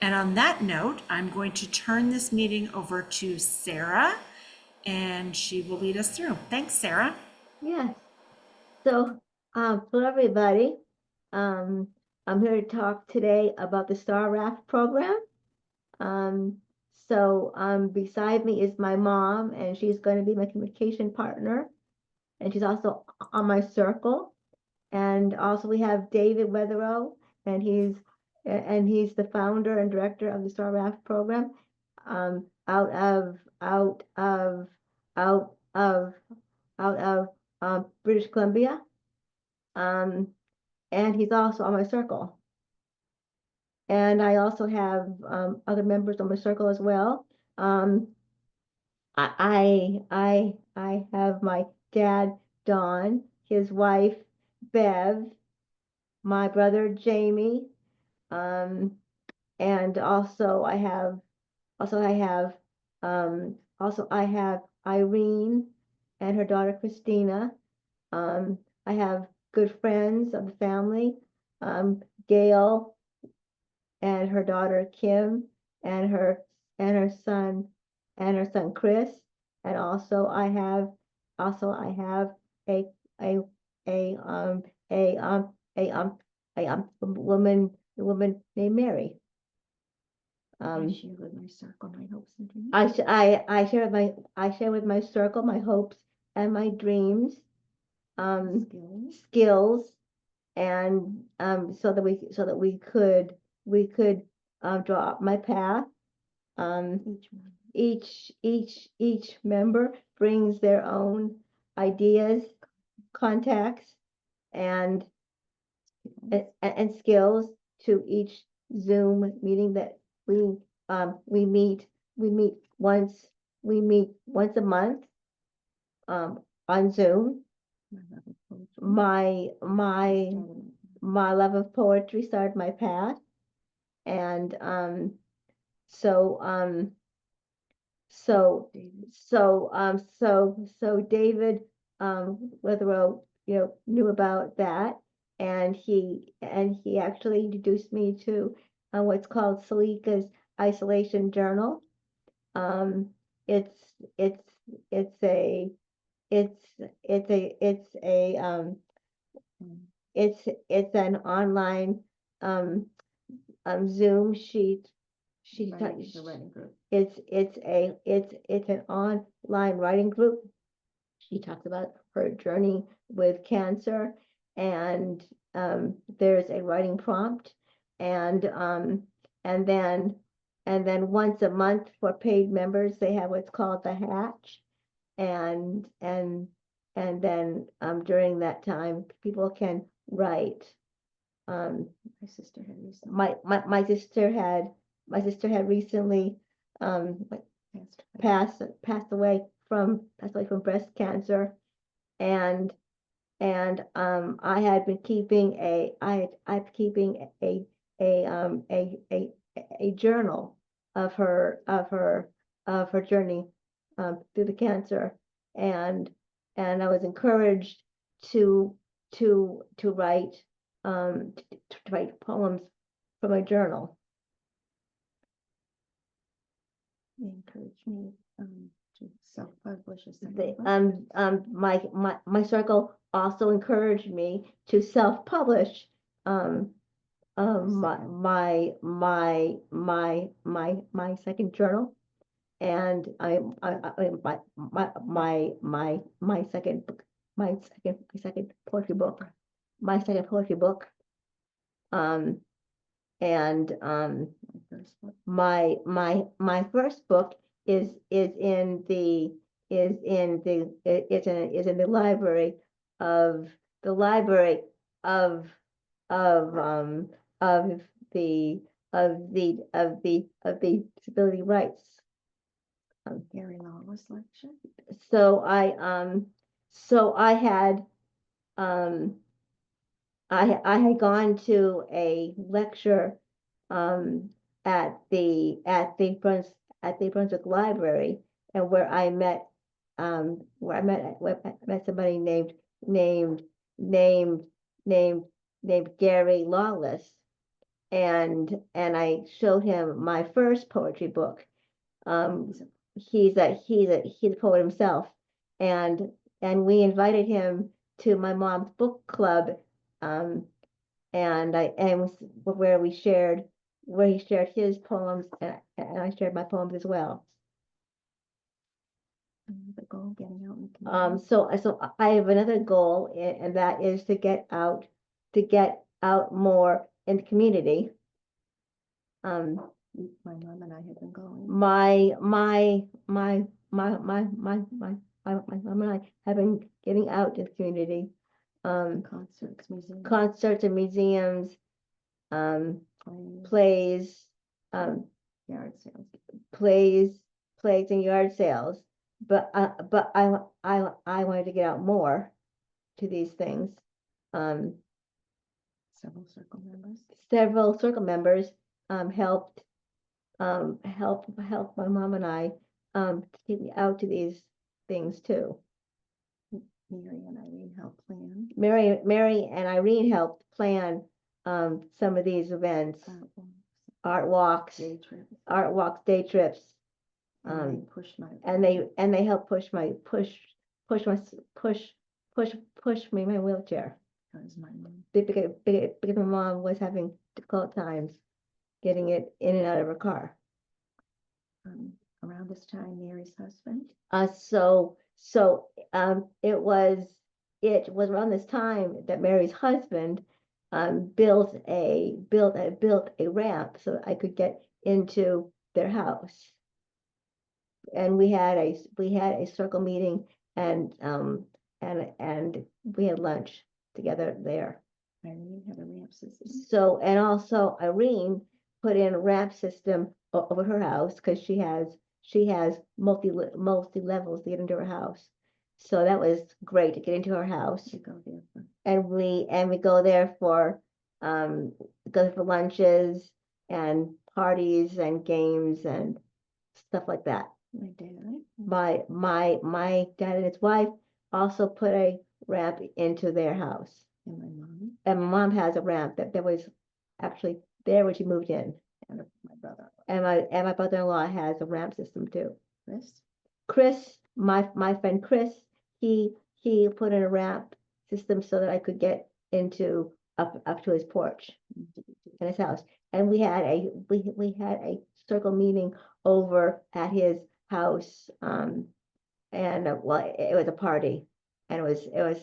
And on that note, I'm going to turn this meeting over to Sarah, and she will lead us through. Thanks, Sarah. Yes. So, hello everybody. Um, I'm here to talk today about the Star Raft program. Um, Beside me is my mom, and she's going to be my communication partner, and she's also on my circle. And also we have David Weatherow, and he's the founder and director of the Star Raft program, out of out of out of out of British Columbia. Um, and he's also on my circle. And I also have other members on my circle as well. Um, I have my dad, Don, his wife, Bev, my brother, Jamie, um, and also I have Irene and her daughter Christina. Um, I have good friends of the family, Gail and her daughter Kim and her son Chris. And I have a a a a woman named Mary. I share with my circle my hopes and dreams. I share with my circle my hopes and my dreams, skills, and so that we could draw up my path. Each one. Each member brings their own ideas, contacts, and and skills to each Zoom meeting that we meet. We meet we meet once a month on Zoom. My love of poetry. My my love of poetry started my path, and so so David. so David Weatherow, knew about that, and he actually introduced me to what's called Salika's Isolation Journal. Um, it's it's it's a it's it's a it's an online um Zoom sheet. It's a writing group. It's an online writing group. She talks about her journey with cancer, and there's a writing prompt, and and then once a month for paid members they have what's called the hatch, and then during that time people can write. My sister had recently My sister had recently um passed away from breast cancer, and I had been keeping I've keeping a journal of her journey through the cancer, and I was encouraged to write to write poems from a journal. they encouraged me to self-publish a second They, book. my circle also encouraged me to self-publish my Second. my second journal, and my second book, my second poetry book, my second poetry book, um, and My first book. my first book is in the is in the library of the library of of um of the of the disability rights. Gary Lawless lecture. So I had um I had gone to a lecture um, at the Brunswick Library, and where I met somebody named named named Gary Lawless, and I showed him my first poetry book. He's a poet himself, and we invited him to my mom's book club, um, where he shared his poems, and I shared my poems as well. The goal, getting out in the community. So I have another goal, and that is to get out more in the community. My mom and I have been going. My mom and I have been getting out to the community. Concerts, museums. Concerts and museums, plays, Yard sales. plays and yard sales. But I wanted to get out more to these things. Several circle members. Several circle members helped my mom and I to take me out to these things too. Mary and Irene helped plan. Mary and Irene helped plan some of these events, art walks, Day trips. day trips. And they pushed my. And they helped push my wheelchair. Because my mom. Because my mom was having difficult times getting it in and out of her car. Around this time, Mary's husband. It was around this time that Mary's husband built a ramp so that I could get into their house. And we had a circle meeting, and we had lunch together there. Irene had a ramp system. So, and also Irene put in a ramp system over her house because she has multi levels to get into her house. So that was great to get into her house. You go there for. And we go there for lunches and parties and games and stuff like that. My dad and his wife also put a ramp into their house. And my mom. And my mom has a ramp that was actually there when she moved in. And my brother. And my brother-in-law has a ramp system too. Chris, my friend Chris, he put in a ramp system so that I could get into up to his porch in his house. And we had a circle meeting over at his house. Well, it was a party, and it was a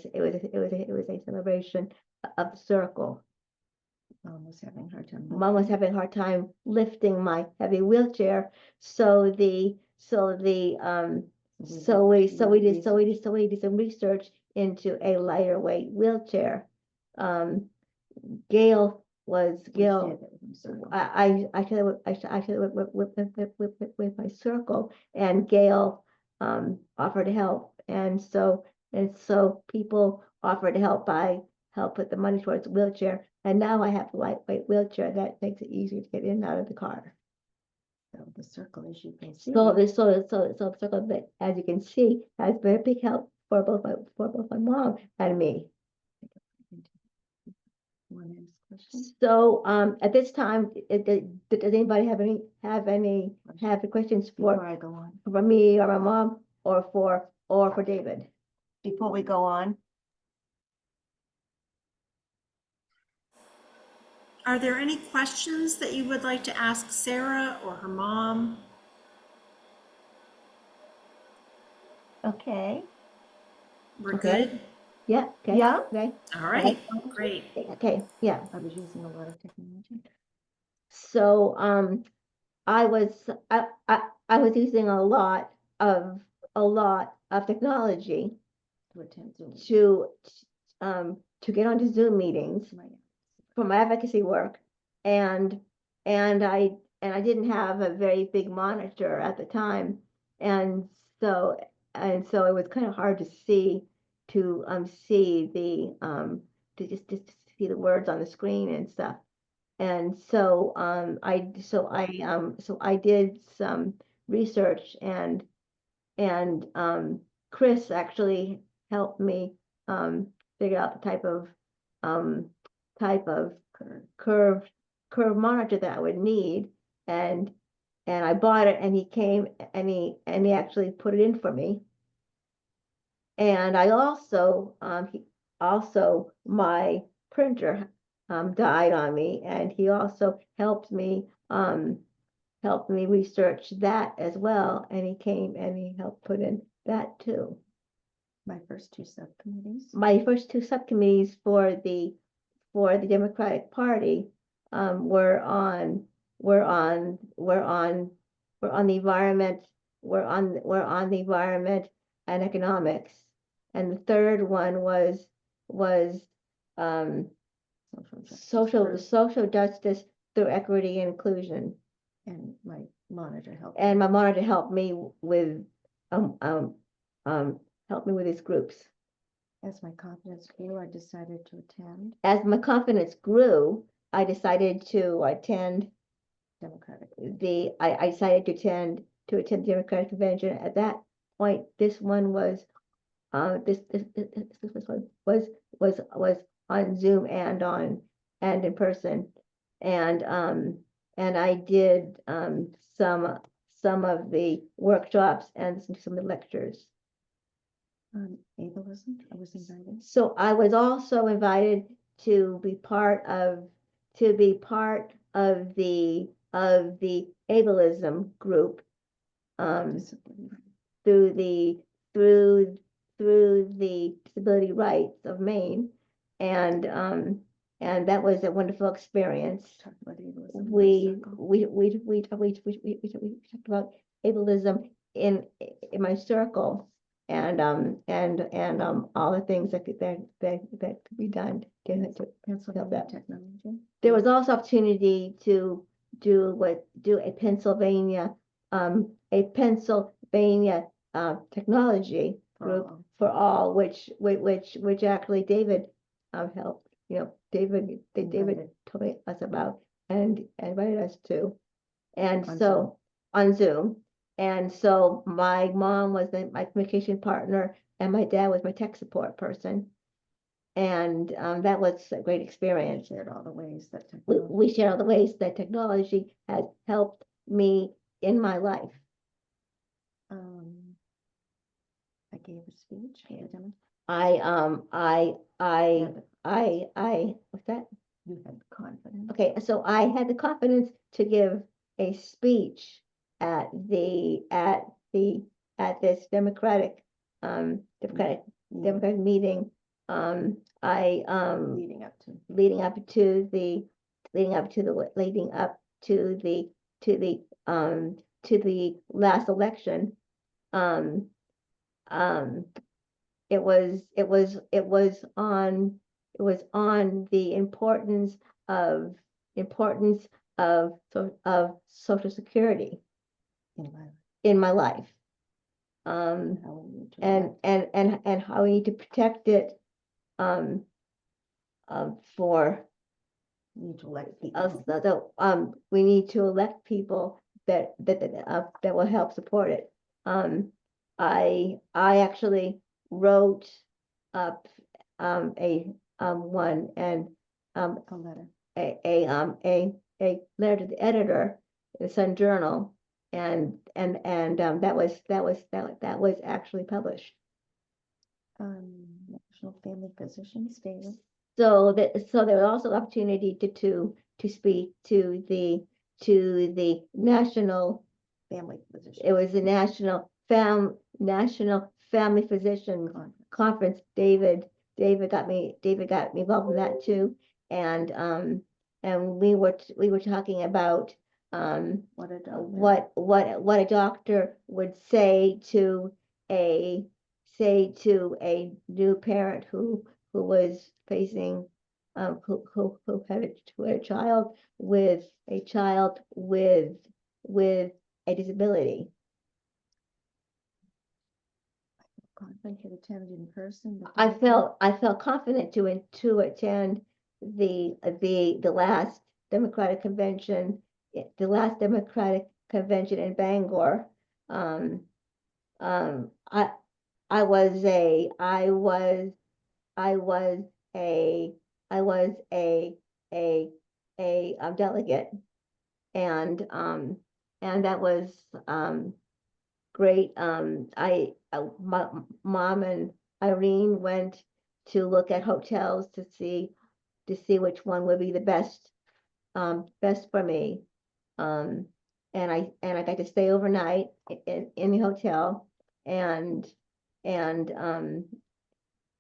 celebration of the circle. Mom was having a hard time. Mom was having a hard time lifting my heavy wheelchair, so we did some research into a lighter weight wheelchair. Gail I shared it with my circle, and Gail offered to help, and so people offered to help put the money towards the wheelchair, and now I have a lightweight wheelchair that makes it easier to get in and out of the car. So the circle, as you can see. So the circle, that, as you can see, has been a big help for both my mom and me. So at this time, does anybody have any questions Before I go on. for me or my mom or for David before we go on? Are there any questions that you would like to ask Sarah or her mom? Okay. We're Okay. good? Yeah. Okay. Yeah. Okay. All right, great. Okay. Yeah. I was using a lot of technology. So I was using a lot of technology To attend Zoom. to get onto Zoom meetings for my advocacy work, and I didn't have a very big monitor at the time, and so it was kind of hard to see to see the words on the screen and stuff. And so I did some research, and Chris actually helped me figure out the type of curve curve monitor that I would need, and I bought it, and he came and he actually put it in for me. And I also my printer died on me, and he also helped me research that as well, and he came and he helped put in that too. My first two subcommittees. My first two subcommittees for the Democratic Party were on the environment, were on the environment and economics, and the third one was social justice through equity and inclusion. And my monitor helped. And my monitor helped me with these groups. As my confidence grew, I decided to attend As my confidence grew, I decided to attend Democratic. I decided to attend the Democratic Convention. At that point, this one was this one was on Zoom and in person, and I did some of the workshops and some of the lectures. Ableism, I was invited. So I was also invited to be part of the ableism group Discipline. through the Disability Rights of Maine, and that was a wonderful experience. Talk about ableism in my We circle. talked about ableism in my circle, and all the things that could be done to Pennsylvania that. technology. There was also opportunity to do a Pennsylvania technology group for all, which actually David helped. David told us about and invited us to, and On so on Zoom. And so my mom was my communication partner, and my dad was my tech support person. And that was a great experience. Shared all the ways that We shared all the ways that technology has helped me in my life. I gave a speech. What's that? You had confidence. Okay, so I had the confidence to give a speech at this Democratic meeting. Leading up to leading up to the last election. It was on the importance of Social Security in my life. in my life. How we need to And how we need to protect it for we need to elect us, people. we need to elect people that will help support it. I actually wrote up a one and A letter. a letter to the editor in the Sun Journal, and that was actually published. National Family Physicians Day. So there was also opportunity to speak to the national Family Physicians. It was the National Family Physician Conference. David got me involved in that too, and we were talking about what a doctor would say to a new parent who was facing who had a child with a disability. Confident to attend in person. I felt confident to attend the last Democratic convention, in Bangor. I was a a delegate, and that was great. My mom and Irene went to look at hotels to see which one would be the best for me. Um, and I got to stay overnight in the hotel, and and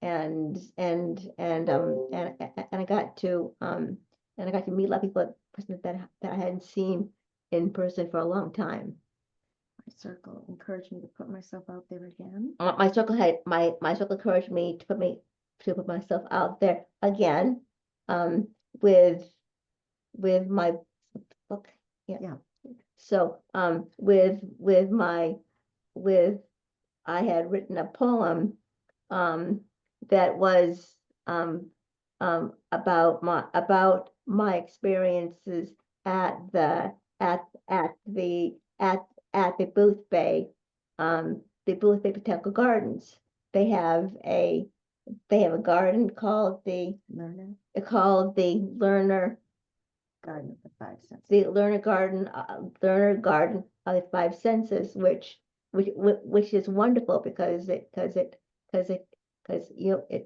and I got to meet a lot of people that I hadn't seen in person for a long time. My circle encouraged me to put myself out there again. My circle encouraged me to put myself out there again, with my book. Yeah. So with I had written a poem that was about my experiences at the at the at the Booth Bay Botanical Gardens. They have a garden called the Learner Garden of the Five Senses. the Learner Garden of the Five Senses, which is wonderful because it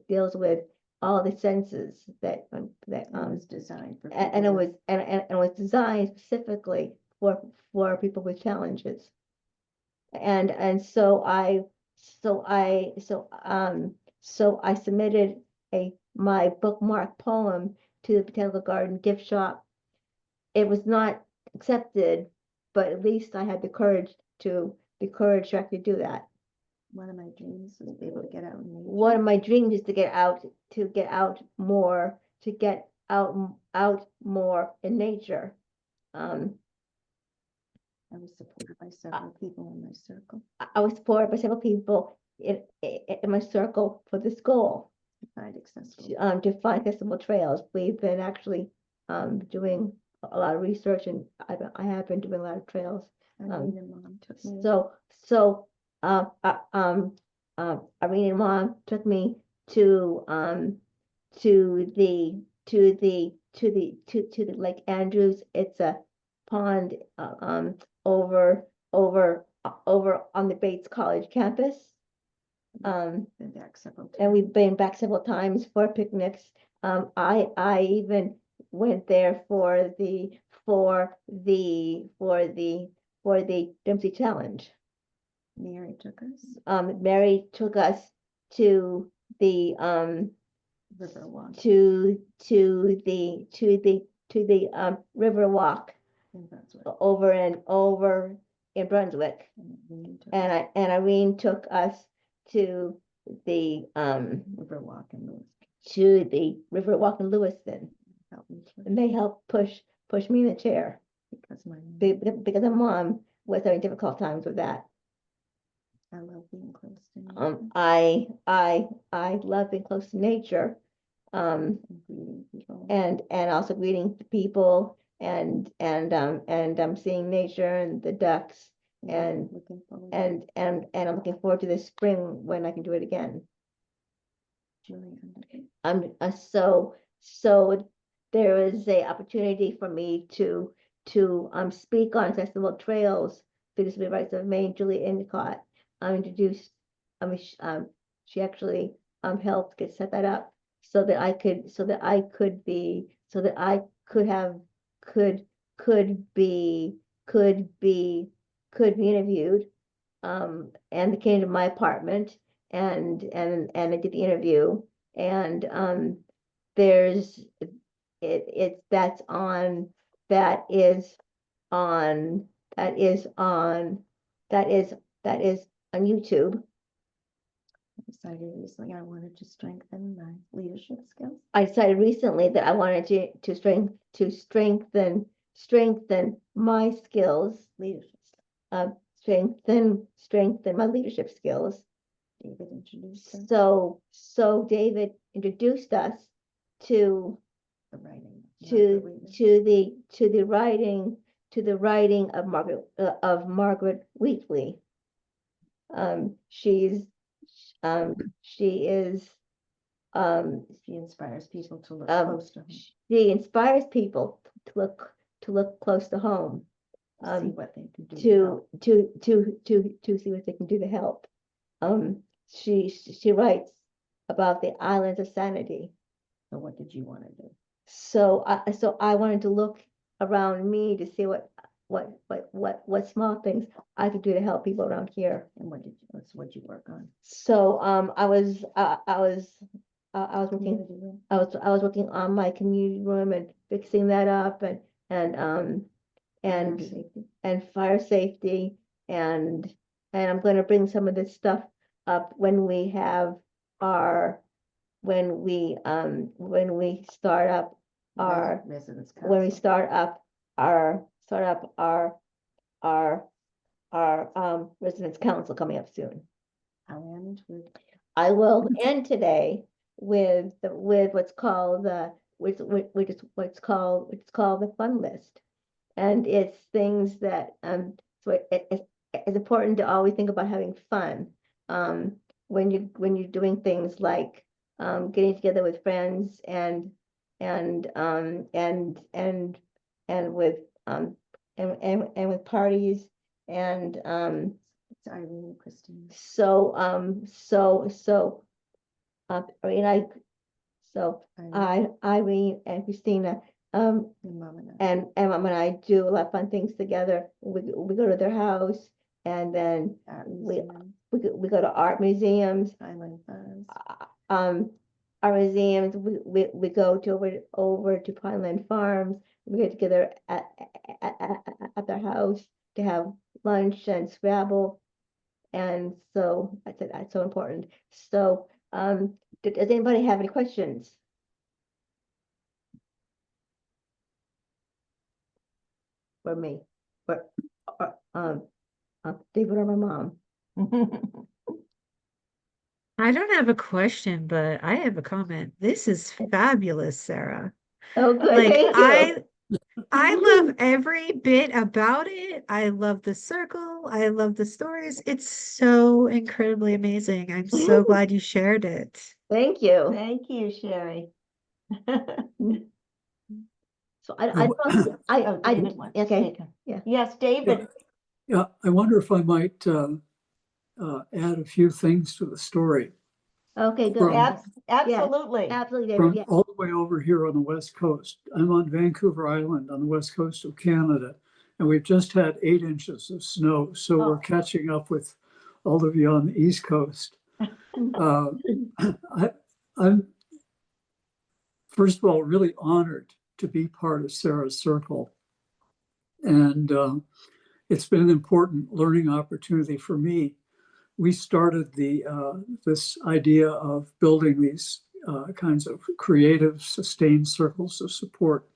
deals with all the senses that It was designed for and it was designed specifically for people with challenges. And so I submitted my bookmark poem to the Botanical Garden gift shop. It was not accepted, but at least I had the courage to actually do that. One of my dreams was to be able to get out in nature. One of my dreams is to get out more in nature. I was supported by several people in my circle. I was supported by several people in my circle for this goal, To find accessible. to find accessible trails. We've been actually doing a lot of research, and I have been doing a lot of trails. Irene and Mom took me. Irene and Mom took me to the Lake Andrews. It's a pond over on the Bates College campus. Been back several times. And we've been back several times for picnics. I even went there for the Dempsey Challenge. Mary took us. Mary took us to the River walk to the river walk in Brunswick. over in Brunswick. And Irene took us to the river walk in Lewiston. Helped me push And they helped push me in the chair because because my mom was having difficult times with that. I love being close to nature. I love being close to nature, And greeting people. and also greeting the people, and seeing nature and the ducks, and looking forward and I'm looking forward to this spring when I can do it again. Julie So there is a opportunity for me to speak on accessible trails through the Civil Rights of Maine. Julie Endicott introduced. She actually helped get set that up so that I could be interviewed. And they came to my apartment, and I did the interview, and there's it's that's on that is on that is on that is on YouTube. I decided recently I wanted to strengthen my leadership skills. I decided recently that I wanted to strengthen my skills, Leadership. strengthen my leadership skills. David introduced us So David introduced us to the writing. the writing of Margaret Wheatley. She She inspires people to look Um, close to her. she inspires people to look close to home. See what they can do. To see what they can do to help. She writes about the islands of sanity. So what did you want to do? So I wanted to look around me to see what small things I could do to help people around here. And what'd you work on? So I was working Community room? I was working on my community room and fixing that up and Fire safety? fire safety and I'm going to bring some of this stuff up when we have our when we start up our Residents when we council. start up our residents council coming up soon. I'll end with I will end today with what's called the what's called the fun list, and it's things that so it's important to always think about having fun when you're doing things like getting together with friends and um and and and with and with parties and it's Irene and Christine. Irene and Christina And Mom and I. and Mom and I do a lot of fun things together. We go to their house and then Art we museum, we go to art museums. Island Farms. Our museums, we go to over to Pineland Farms. We get together at their house to have lunch and Scrabble. And so I said that's so important. So does anybody have any questions? For me, for David or my mom? I don't have a question, but I have a comment. This is fabulous, Sarah. Oh, good, Like thank you. I love every bit about it. I love the circle. I love the stories. It's so incredibly amazing. I'm so glad you shared it. Thank you. Thank you, Sherry. So David wants to okay, speak. yeah. Yes, David. Yeah, I wonder if I might add a few things to the story. Okay, good. From- Absolutely. Absolutely, David, From yeah. all the way over here on the West Coast. I'm on Vancouver Island on the West Coast of Canada, and we've just had 8 inches of snow. So we're catching up with all of you on the East Coast. I'm, first of all, really honored to be part of Sarah's Circle. And it's been an important learning opportunity for me. We started this idea of building these kinds of creative, sustained circles of support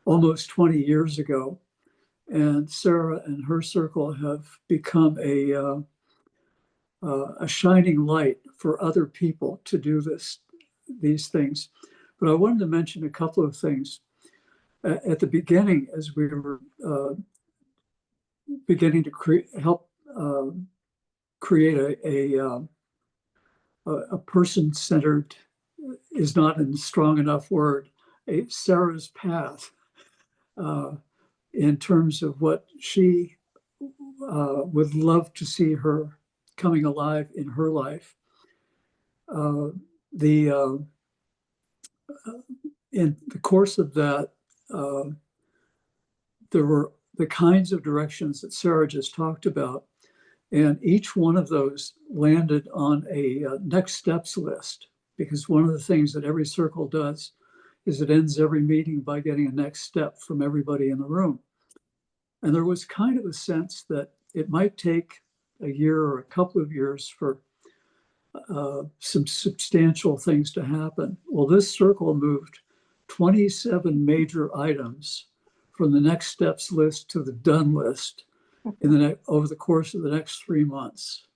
almost 20 years ago. And Sarah and her circle have become a shining light for other people to do these things. But I wanted to mention a couple of things. At the beginning, as we were beginning to help create a person-centered is not a strong enough word, a Sarah's path in terms of what she would love to see her coming alive in her life. In the course of that, there were the kinds of directions that Sarah just talked about, and each one of those landed on a next steps list, because one of the things that every circle does is it ends every meeting by getting a next step from everybody in the room. And there was kind of a sense that it might take a year or a couple of years for some substantial things to happen. Well, this circle moved 27 major items from the next steps list to the done list over the course of the next 3 months,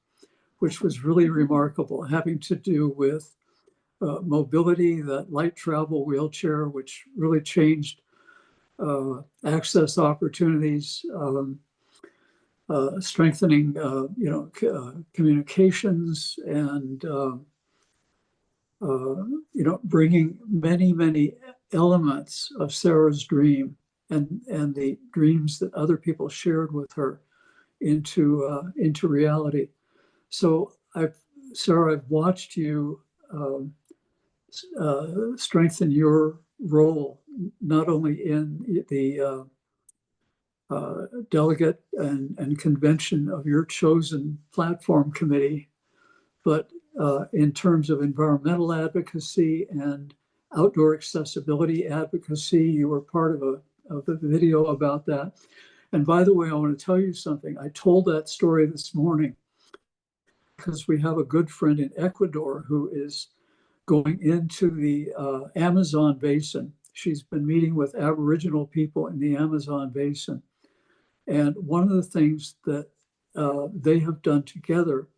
which was really remarkable, having to do with mobility, that light travel wheelchair, which really changed access opportunities, strengthening, communications, and bringing many elements of Sarah's dream and the dreams that other people shared with her into reality. So Sarah, I've watched you strengthen your role, not only in the delegate and convention of your chosen platform committee, but in terms of environmental advocacy and outdoor accessibility advocacy. You were part of a video about that. And by the way, I want to tell you something. I told that story this morning because we have a good friend in Ecuador who is going into the Amazon basin. She's been meeting with Aboriginal people in the Amazon basin. And one of the things that they have done together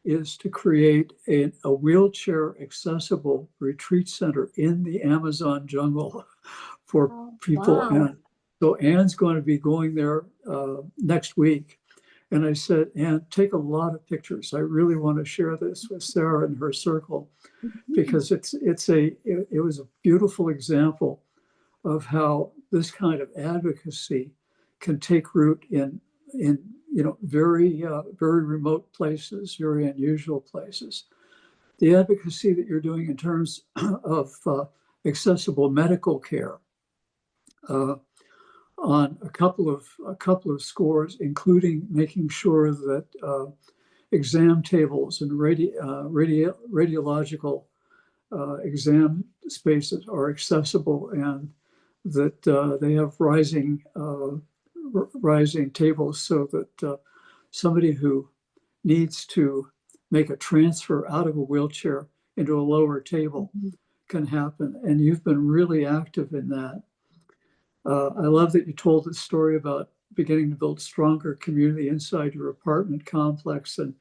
is to create a wheelchair accessible retreat center in the Amazon jungle for people. Wow. And so Anne's going to be going there next week. And I said, Anne, take a lot of pictures. I really want to share this with Sarah and her circle, because it was a beautiful example of how this kind of advocacy can take root in very remote places, very unusual places. The advocacy that you're doing in terms of accessible medical care on a couple of scores, including making sure that exam tables and radiological exam spaces are accessible, and that they have rising tables so that somebody who needs to make a transfer out of a wheelchair into a lower table can happen. And you've been really active in that. I love that you told the story about beginning to build stronger community inside your apartment complex and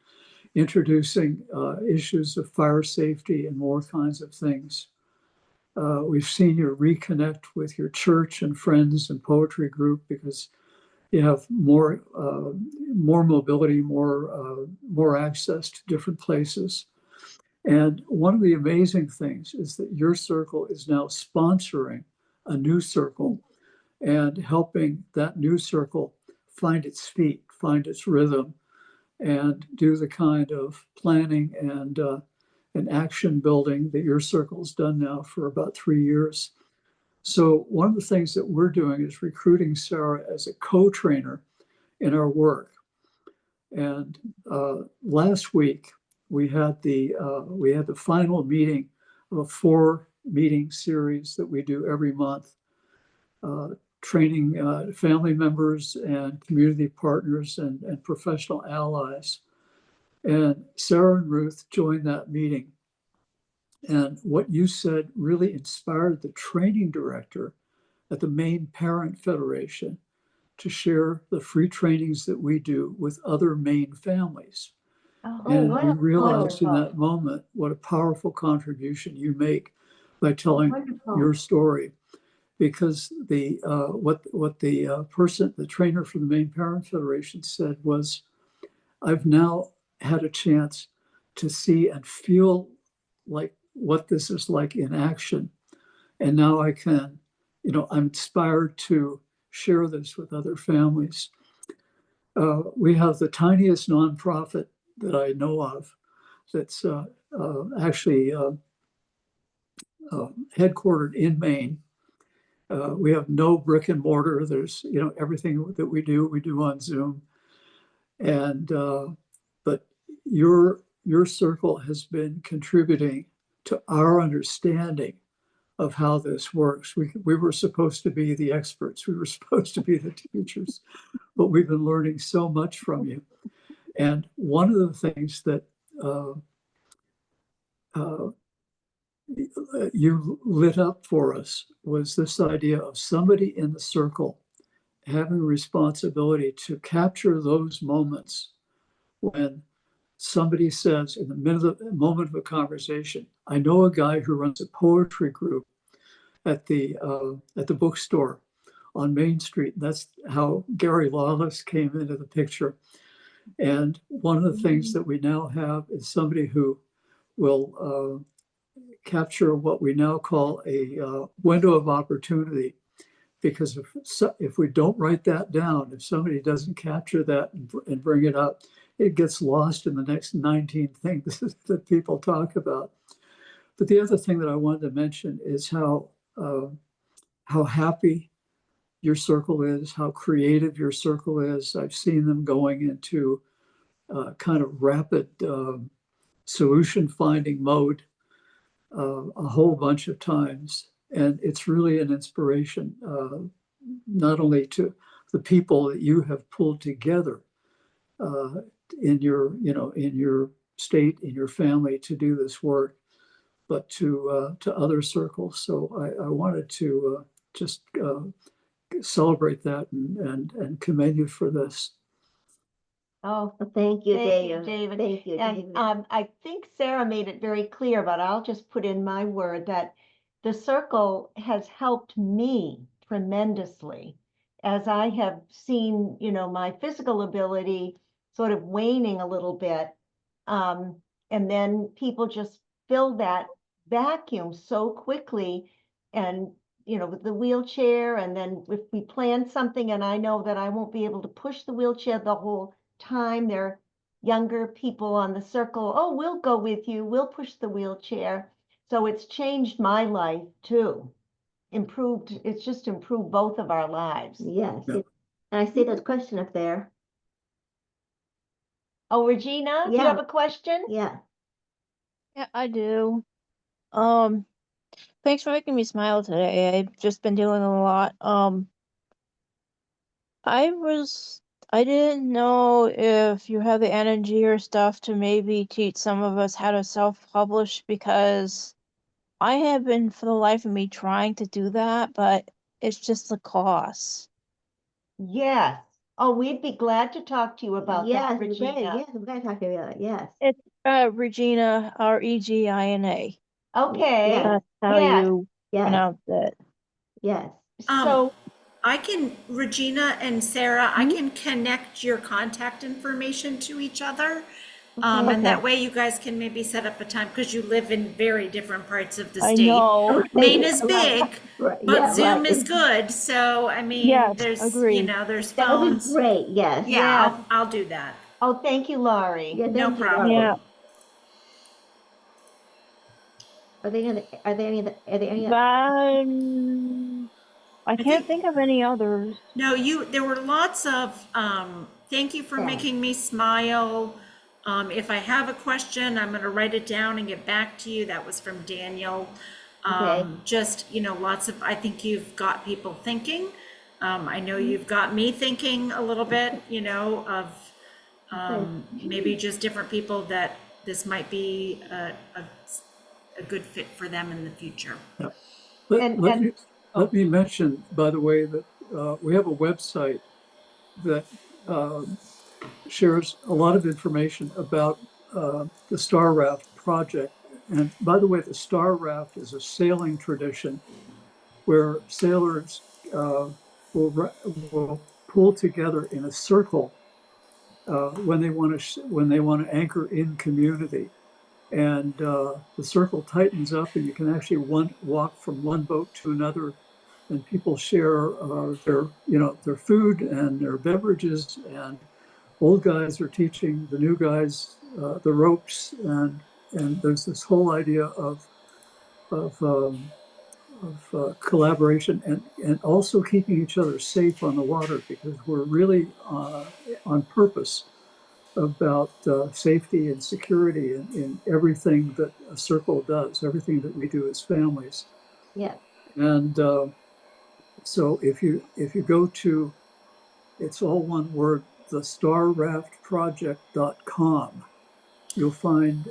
introducing issues of fire safety and more kinds of things. We've seen you reconnect with your church and friends and poetry group because you have more mobility, more access to different places. And one of the amazing things is that your circle is now sponsoring a new circle and helping that new circle find its feet, find its rhythm, and do the kind of planning and action building that your circle's done now for about 3 years. So one of the things that we're doing is recruiting Sarah as a co-trainer in our work. And last week we had the final meeting of a 4-meeting series that we do every month, training family members and community partners and professional allies. And Sarah and Ruth joined that meeting. And what you said really inspired the training director at the Maine Parent Federation to share the free trainings that we do with other Maine families. And we realized in that moment what a powerful contribution you make by telling your story. Because the trainer from the Maine Parent Federation said was, I've now had a chance to see and feel like what this is like in action. And now I can, I'm inspired to share this with other families. We have the tiniest nonprofit that I know of that's actually headquartered in Maine. We have no brick and mortar. There's, everything that we do on Zoom. And, but your circle has been contributing to our understanding of how this works. We were supposed to be the experts. We were supposed to be the teachers, but we've been learning so much from you. And one of the things that you lit up for us was this idea of somebody in the circle having responsibility to capture those moments when somebody says in the moment of a conversation, I know a guy who runs a poetry group at the bookstore on Main Street. That's how Gary Lawless came into the picture. And one of the things that we now have is somebody who will capture what we now call a window of opportunity, because if we don't write that down, if somebody doesn't capture that and bring it up, it gets lost in the next 19 things that people talk about. But the other thing that I wanted to mention is how happy your circle is, how creative your circle is. I've seen them going into kind of rapid solution finding mode a whole bunch of times. And it's really an inspiration, not only to the people that you have pulled together in your state, in your family to do this work, but to other circles. So I wanted to just celebrate that and commend you for this. Oh, thank you, Thank you, David. David. Thank you, And David. I think Sarah made it very clear, but I'll just put in my word that the circle has helped me tremendously as I have seen, my physical ability sort of waning a little bit. And then people just fill that vacuum so quickly. And, with the wheelchair, and then if we plan something and I know that I won't be able to push the wheelchair the whole time, there are younger people on the circle, oh, we'll go with you, we'll push the wheelchair. So it's changed my life too. It's just improved both of our lives. Yes. Yeah. And I see there's a question up there. Oh, Regina, you Yeah. have a question? Yeah. Yeah, I do. Thanks for making me smile today. I've just been dealing a lot. I didn't know if you have the energy or stuff to maybe teach some of us how to self-publish, because I have been for the life of me trying to do that, but it's just the cost. Yes. Oh, we'd be glad to talk to you about Yes, that, we're Regina. great. Yes, we're gonna talk about it. Yes. It's Regina, Regina. Okay. Yeah. That's how Yes. you Yes. pronounce it. Yes. So, I can, Regina and Sarah, I can connect your contact information to each other. And that way you guys can maybe set up a time, because you live in very different parts of the I state. know. Okay, Maine is right, big, right, but yeah, Zoom right. is good. So, I mean, Yes, there's, agreed. there's That would be phones. great. Yes. Yeah, I'll do that. oh, thank you, Laurie. Yeah, No thank you, problem. Laurie. Yeah. Are there any I think- can't think of any others. No, there were lots of, thank you for Yeah. making me smile. If I have a question, I'm gonna write it down and get back to you. That was from Daniel. Okay. Just, lots of, I think you've got people thinking. I know you've got me thinking a little bit, of, maybe just different people that this might be a good fit for them in the future. Yeah. And- Let me mention, by the way, that we have a website that shares a lot of information about the Star Raft project. And by the way, the Star Raft is a sailing tradition where sailors will pull together in a circle when they want to anchor in community. And the circle tightens up, and you can actually walk from one boat to another, and people share their food and their beverages, and old guys are teaching the new guys the ropes, and there's this whole idea of collaboration and also keeping each other safe on the water, because we're really on purpose about safety and security in everything that a circle does, everything that we do as families. Yeah. And so if you go to, it's all one word, thestarraftproject.com, you'll find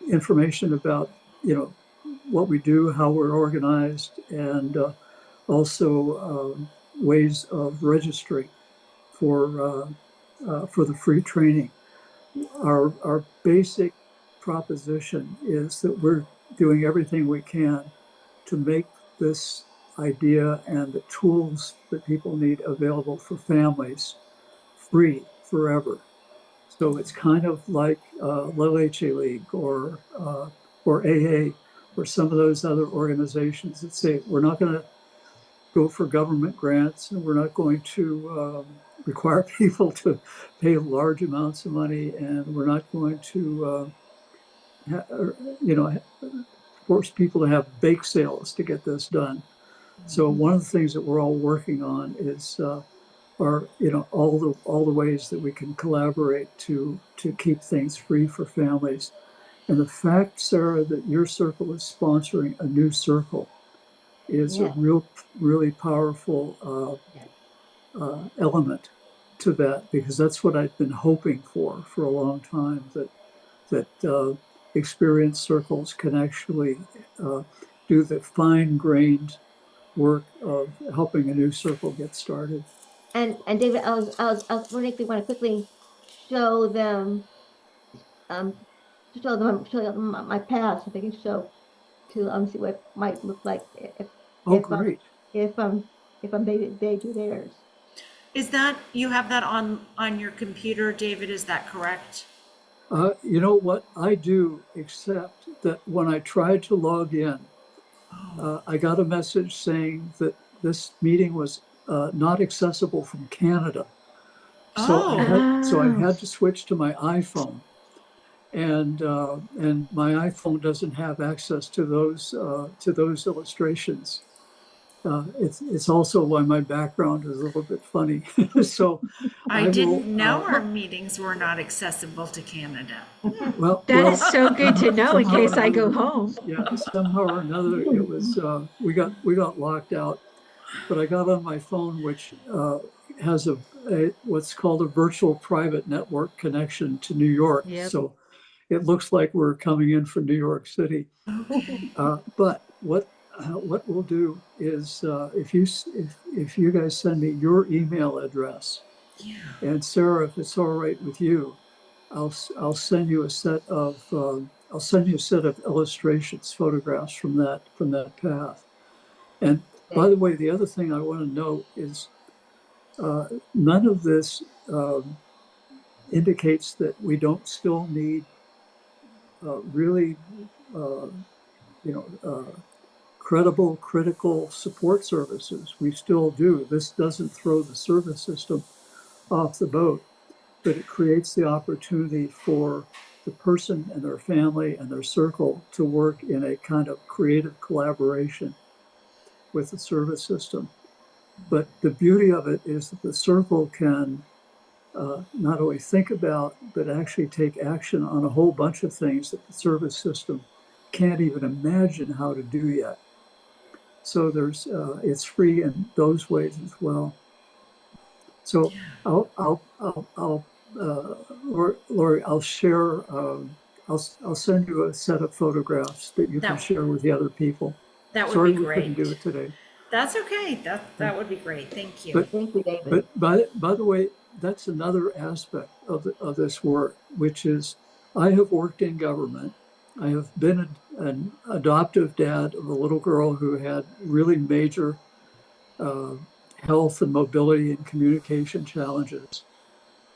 information about, what we do, how we're organized, and also ways of registering for the free training. Our basic proposition is that we're doing everything we can to make this idea and the tools that people need available for families free forever. So it's kind of like La Leche League or AA or some of those other organizations that say we're not going to go for government grants, and we're not going to require people to pay large amounts of money, and we're not going to, you know, force people to have bake sales to get this done. So one of the things that we're all working on is are, you know, all the ways that we can collaborate to keep things free for families. And the fact, Sarah, that your circle is sponsoring a new circle is a Yeah. really powerful element to that, because that's what I've been hoping for a long time, that experienced circles can actually do the fine-grained work of helping a new circle get started. And David, I was wondering if you want to quickly show them, um, show them my past, if they can show to, see what it might look like Oh, if great. if they do theirs. Is that, you have that on your computer, David, is that correct? You know what I do, except that when I tried to log in, I got a message saying that this meeting was not accessible from Canada. So I Oh, had to switch to my iPhone, and my iPhone doesn't have access to those illustrations. It's also why my background is a little bit funny. So I I will. didn't know our meetings were not accessible to Canada. That is so good to know in somehow or case I go another, home. yeah, somehow or another, it was we got locked out. But I got on my phone, which has a what's called a virtual private network connection to New York. Yep. So it looks like we're coming in from New York City. Okay. But what we'll do is if you guys send me your email address, Yeah. and Sarah, if it's all right with you, I'll send you a set of illustrations, photographs from that path. And by the way, the other thing I want to note is none of this indicates that we don't still need really, credible, critical support services. We still do. This doesn't throw the service system off the boat, but it creates the opportunity for the person and their family and their circle to work in a kind of creative collaboration with the service system. But the beauty of it is that the circle can not only think about, but actually take action on a whole bunch of things that the service system can't even imagine how to do yet. So it's free in those ways as well. So Lori, I'll share. I'll send you a set of photographs that you can That share with the other people. that would Sorry be we couldn't do great. it today. That's okay. That would be great. Thank you. But Thank you, David. by the way, that's another aspect of this work, which is I have worked in government. I have been an adoptive dad of a little girl who had really major health and mobility and communication challenges.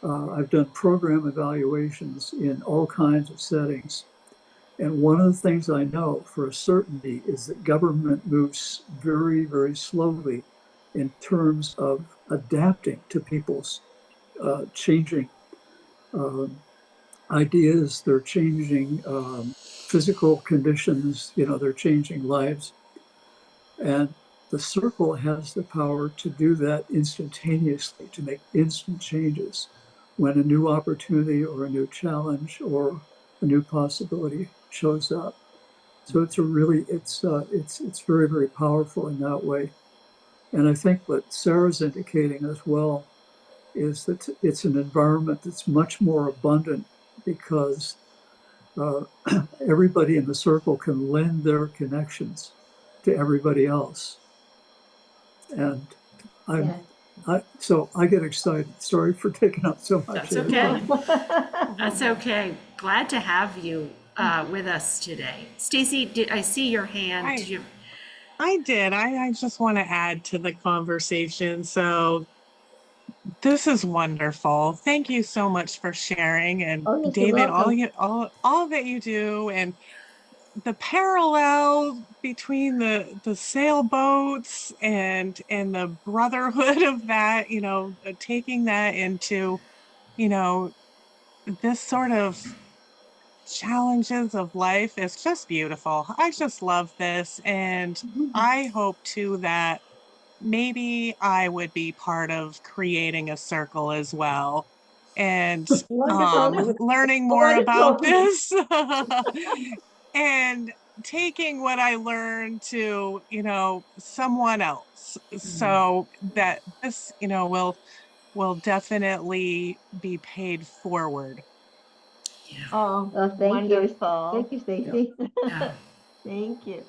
I've done program evaluations in all kinds of settings. And one of the things I know for a certainty is that government moves very, very slowly in terms of adapting to people's changing ideas, they're changing physical conditions, they're changing lives. And the circle has the power to do that instantaneously, to make instant changes when a new opportunity or a new challenge or a new possibility shows up. So it's very, very powerful in that way. And I think what Sarah's indicating as well is that it's an environment that's much more abundant because everybody in the circle can lend their connections to everybody else. And so I get excited. Sorry for taking up so much. That's okay. That's okay. Glad to have you with us today. Stacy, I see your hand. Hi. I did. I just want to add to the conversation. So this is wonderful. Thank you so much for sharing. And Oh, yes, you're David, welcome. all that you do, and the parallel between the sailboats and the brotherhood of that, taking that into, you know, this sort of challenges of life is just beautiful. I just love this. And I hope too that maybe I would be part of creating a circle as well and Wonderful. learning more about Wonderful. this and taking what I learned to, someone else so that this, will definitely be paid forward. Oh, Oh, thank you. wonderful. Thank you, Stacy. Yeah, Thank you.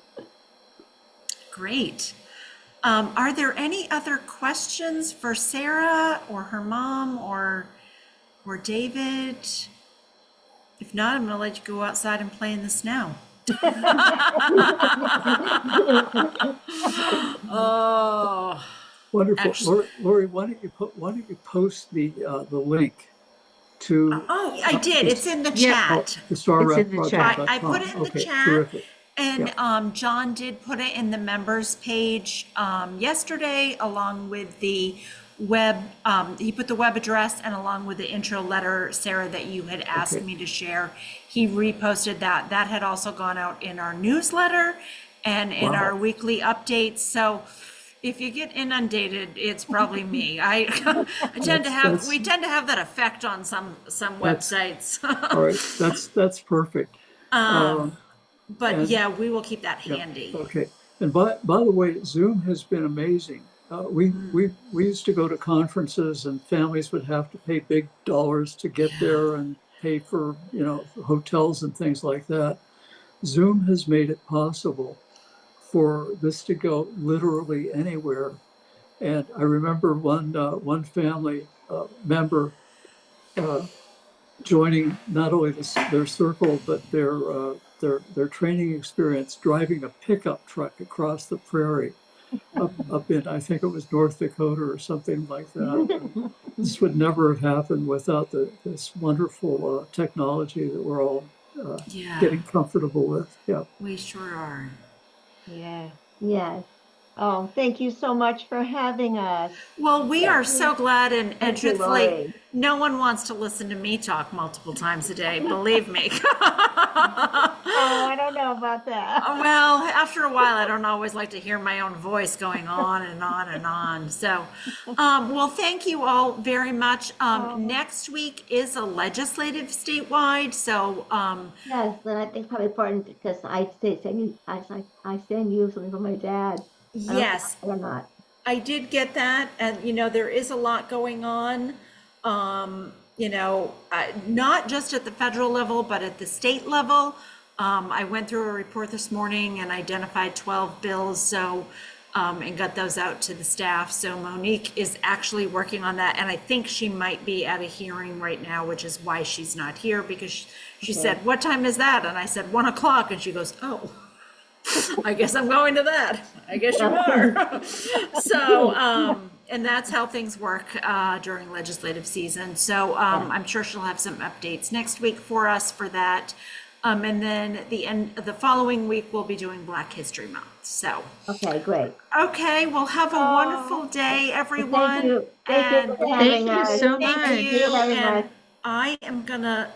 great. Are there any other questions for Sarah or her mom or David? If not, I'm gonna let you go outside and play in the snow. Oh, Wonderful. Actually- Lori, why don't you post the link to oh, I did. It's in the Yeah. chat. the StarRapProject.com? I put it in the Okay, chat. terrific. And Yeah. John did put it in the members page yesterday, along with the web. He put the web address and along with the intro letter, Sarah, that you had asked Okay. me to share. He reposted that. That had also gone out in our newsletter and in Wow. our weekly updates. So if you get inundated, it's probably me. I tend to have we tend to have that effect on some That's- websites. All right, that's perfect. But And- yeah, we will keep that Yeah, handy. okay. And by the way, Zoom has been amazing. We used to go to conferences and families would have to pay big dollars to get there and pay for, hotels and things like that. Zoom has made it possible for this to go literally anywhere. And I remember one family member joining not only their circle but their training experience driving a pickup truck across the prairie up in, I think it was North Dakota or something like that. This would never have happened without this wonderful technology that we're all Yeah, getting comfortable with. Yeah. we sure are. Yeah. Yes. Oh, thank you so much for having us. Well, we are so glad, and Thank you, truthfully, Lori. no one wants to listen to me talk multiple times a day, believe me. Oh, I don't know about that. Well, after a while, I don't always like to hear my own voice going on and on and on. So, well, thank you all very much. Next week is a legislative statewide, so Yes, and I think probably important because I send you something from my dad. I don't know yes, or not. I did get that, and there is a lot going on. Not just at the federal level, but at the state level. I went through a report this morning and identified 12 bills, so and got those out to the staff. So Monique is actually working on that, and I think she might be at a hearing right now, which is why she's not here, because she said, "What time is that?" And I said, 1 o'clock, and she goes, "Oh." I guess I'm going to that. I guess you are. So, and that's how things work during legislative season. So I'm sure she'll have some updates next week for us for that. And then the following week, we'll be doing Black History Month. So, Okay, great. okay, well, have a wonderful day, everyone. Thank you. Thank you for And having Thank you us. so thank much. you. Thank you very And much. I am gonna